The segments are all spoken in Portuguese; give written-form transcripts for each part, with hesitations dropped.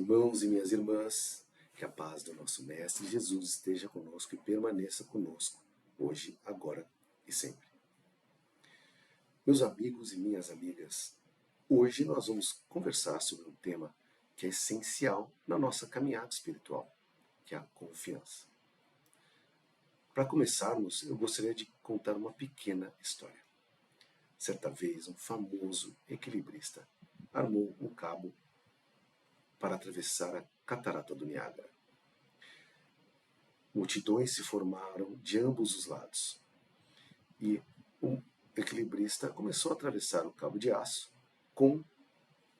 irmãos e minhas irmãs, que a paz do nosso Mestre Jesus esteja conosco e permaneça conosco, hoje, agora e sempre. Meus amigos e minhas amigas, hoje nós vamos conversar sobre um tema que é essencial na nossa caminhada espiritual, que é a confiança. Para começarmos, eu gostaria de contar uma pequena história. Certa vez, um famoso equilibrista armou um cabo para atravessar a catarata do Niágara. Multidões se formaram de ambos os lados. E um equilibrista começou a atravessar o cabo de aço com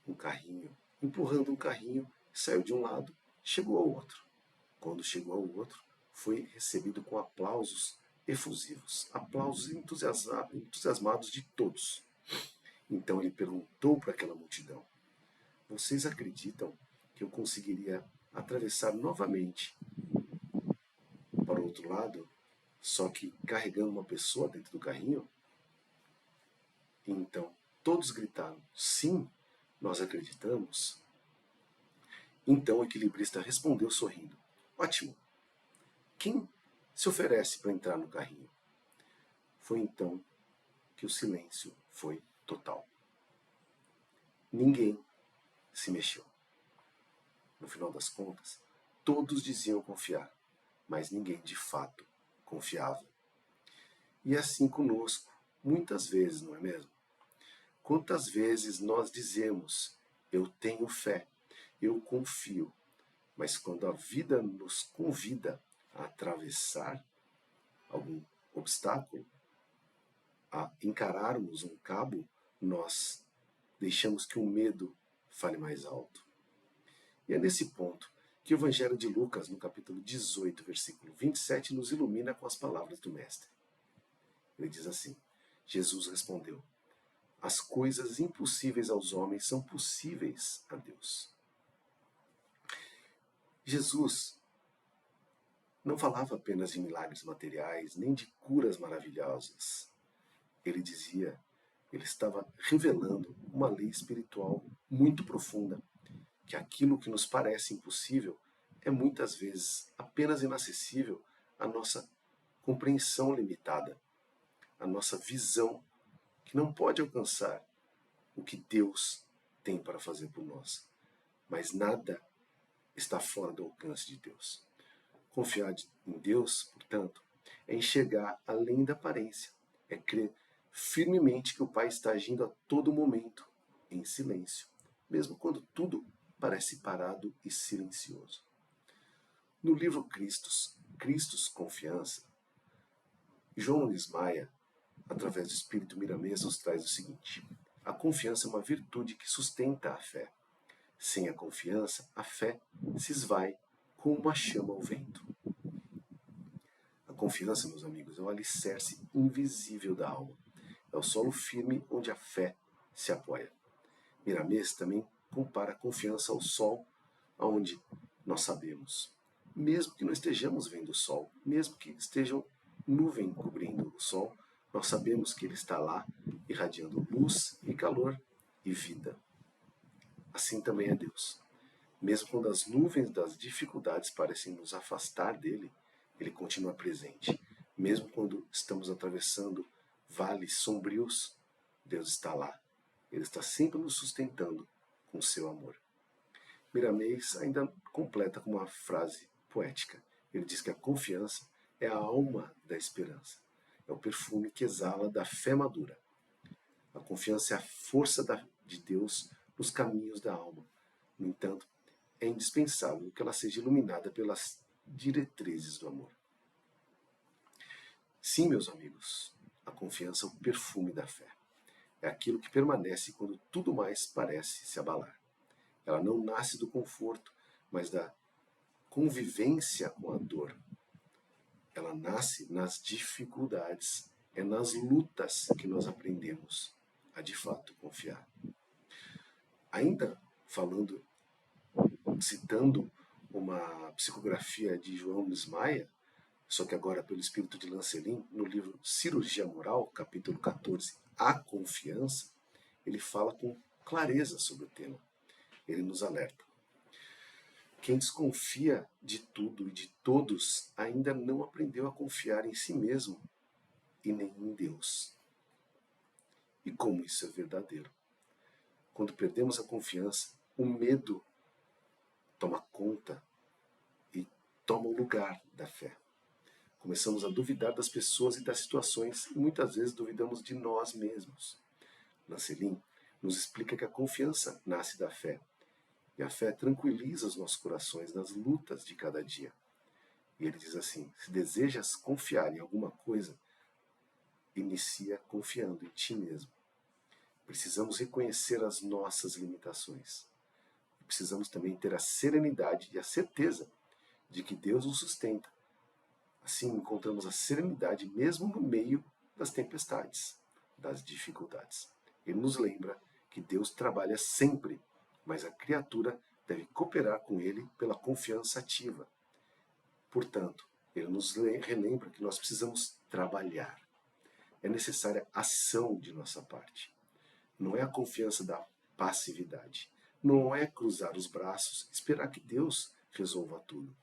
um carrinho, empurrando um carrinho, saiu de um lado, chegou ao outro. Quando chegou ao outro, foi recebido com aplausos efusivos, aplausos entusiasmados de todos. Então ele perguntou para aquela multidão: vocês acreditam que eu conseguiria atravessar novamente para o outro lado, só que carregando uma pessoa dentro do carrinho? Então todos gritaram: sim, nós acreditamos. Então o equilibrista respondeu sorrindo: ótimo, quem se oferece para entrar no carrinho? Foi então que o silêncio foi total. Ninguém se mexeu. No final das contas, todos diziam confiar, mas ninguém de fato confiava. E é assim conosco, muitas vezes, não é mesmo? Quantas vezes nós dizemos: eu tenho fé, eu confio, mas quando a vida nos convida a atravessar algum obstáculo, a encararmos um cabo, nós deixamos que o medo fale mais alto. E é nesse ponto que o Evangelho de Lucas, no capítulo 18, versículo 27, nos ilumina com as palavras do Mestre. Ele diz assim: Jesus respondeu: as coisas impossíveis aos homens são possíveis a Deus. Jesus não falava apenas de milagres materiais, nem de curas maravilhosas. Ele estava revelando uma lei espiritual muito profunda, que aquilo que nos parece impossível é muitas vezes apenas inacessível à nossa compreensão limitada, à nossa visão que não pode alcançar o que Deus tem para fazer por nós. Mas nada está fora do alcance de Deus. Confiar em Deus, portanto, é enxergar além da aparência, é crer firmemente que o Pai está agindo a todo momento, em silêncio, mesmo quando tudo parece parado e silencioso. No livro Cristos Confiança, João Luiz Maia, através do Espírito Miramês, nos traz o seguinte: a confiança é uma virtude que sustenta a fé. Sem a confiança, a fé se esvai como uma chama ao vento. A confiança, meus amigos, é o alicerce invisível da alma. É o solo firme onde a fé se apoia. Miramês também compara a confiança ao sol, onde nós sabemos, mesmo que não estejamos vendo o sol, mesmo que estejam nuvem cobrindo o sol, nós sabemos que ele está lá, irradiando luz e calor e vida. Assim também é Deus. Mesmo quando as nuvens das dificuldades parecem nos afastar dele, ele continua presente. Mesmo quando estamos atravessando vales sombrios, Deus está lá. Ele está sempre nos sustentando com seu amor. Miramês ainda completa com uma frase poética. Ele diz que a confiança é a alma da esperança. É o perfume que exala da fé madura. A confiança é a força de Deus nos caminhos da alma. No entanto, é indispensável que ela seja iluminada pelas diretrizes do amor. Sim, meus amigos, a confiança é o perfume da fé. É aquilo que permanece quando tudo mais parece se abalar. Ela não nasce do conforto, mas da convivência com a dor. Ela nasce nas dificuldades. É nas lutas que nós aprendemos a de fato confiar. Ainda citando uma psicografia de João Luiz Maia, só que agora pelo espírito de Lancelin, no livro Cirurgia Moral, capítulo 14, A Confiança, ele fala com clareza sobre o tema. Ele nos alerta: Quem desconfia de tudo e de todos ainda não aprendeu a confiar em si mesmo e nem em Deus. E como isso é verdadeiro? Quando perdemos a confiança, o medo toma conta e toma o lugar da fé. Começamos a duvidar das pessoas e das situações e muitas vezes duvidamos de nós mesmos. Lancelin nos explica que a confiança nasce da fé. E a fé tranquiliza os nossos corações nas lutas de cada dia. E ele diz assim: se desejas confiar em alguma coisa, inicia confiando em ti mesmo. Precisamos reconhecer as nossas limitações. Precisamos também ter a serenidade e a certeza de que Deus nos sustenta. Assim encontramos a serenidade mesmo no meio das tempestades, das dificuldades. Ele nos lembra que Deus trabalha sempre, mas a criatura deve cooperar com ele pela confiança ativa. Portanto, ele nos relembra que nós precisamos trabalhar. É necessária ação de nossa parte. Não é a confiança da passividade. Não é cruzar os braços e esperar que Deus resolva tudo.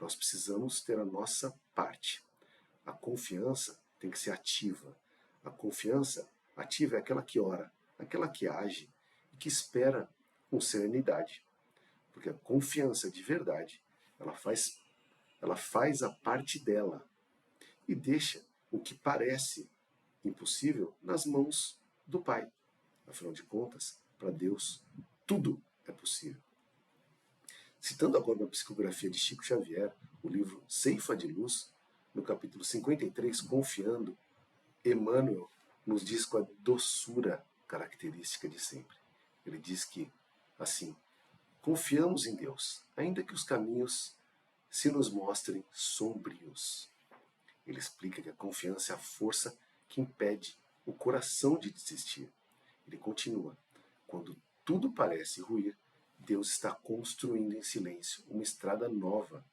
Nós precisamos ter a nossa parte. A confiança tem que ser ativa. A confiança ativa é aquela que ora, aquela que age e que espera com serenidade. Porque a confiança de verdade, ela faz a parte dela e deixa o que parece impossível nas mãos do Pai. Afinal de contas, para Deus, tudo é possível. Citando agora uma psicografia de Chico Xavier, o livro Ceifa de Luz, no capítulo 53, Confiando, Emmanuel nos diz com a doçura característica de sempre. Ele diz que, assim, confiamos em Deus, ainda que os caminhos se nos mostrem sombrios. Ele explica que a confiança é a força que impede o coração de desistir. Ele continua: quando tudo parece ruir, Deus está construindo em silêncio uma estrada nova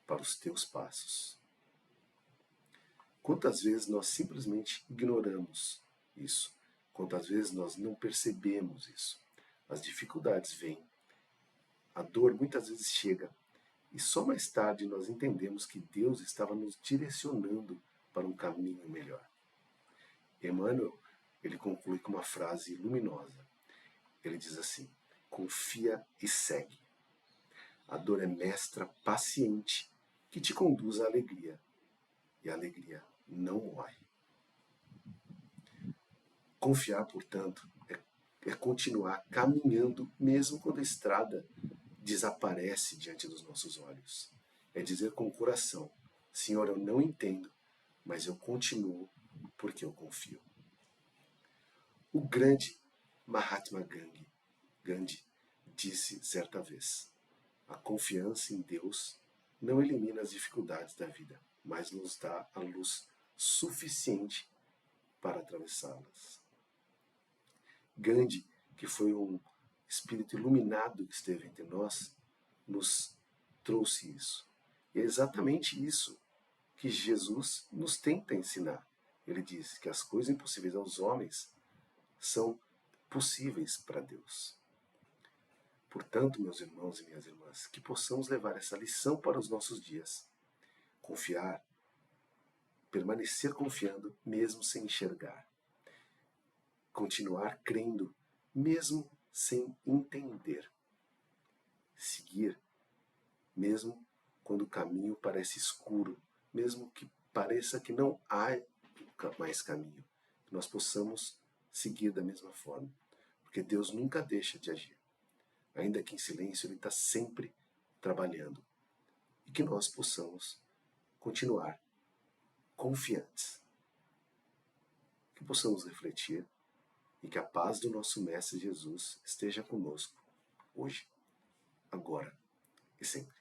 para os teus passos. Quantas vezes nós simplesmente ignoramos isso? Quantas vezes nós não percebemos isso? As dificuldades vêm, a dor muitas vezes chega, e só mais tarde nós entendemos que Deus estava nos direcionando para um caminho melhor. Emmanuel, ele conclui com uma frase luminosa. Ele diz assim: confia e segue. A dor é mestra paciente que te conduz à alegria, e a alegria não morre. Confiar, portanto, é continuar caminhando mesmo quando a estrada desaparece diante dos nossos olhos. É dizer com o coração: Senhor, eu não entendo, mas eu continuo porque eu confio. O grande Mahatma Gandhi disse certa vez: a confiança em Deus não elimina as dificuldades da vida, mas nos dá a luz suficiente para atravessá-las. Gandhi, que foi um espírito iluminado que esteve entre nós, nos trouxe isso. E é exatamente isso que Jesus nos tenta ensinar. Ele diz que as coisas impossíveis aos homens são possíveis para Deus. Portanto, meus irmãos e minhas irmãs, que possamos levar essa lição para os nossos dias. Confiar, permanecer confiando mesmo sem enxergar. Continuar crendo mesmo sem entender. Seguir mesmo quando o caminho parece escuro, mesmo que pareça que não há mais caminho. Que nós possamos seguir da mesma forma, porque Deus nunca deixa de agir. Ainda que em silêncio, Ele está sempre trabalhando. E que nós possamos continuar confiantes. Que possamos refletir e que a paz do nosso Mestre Jesus esteja conosco, hoje, agora e sempre.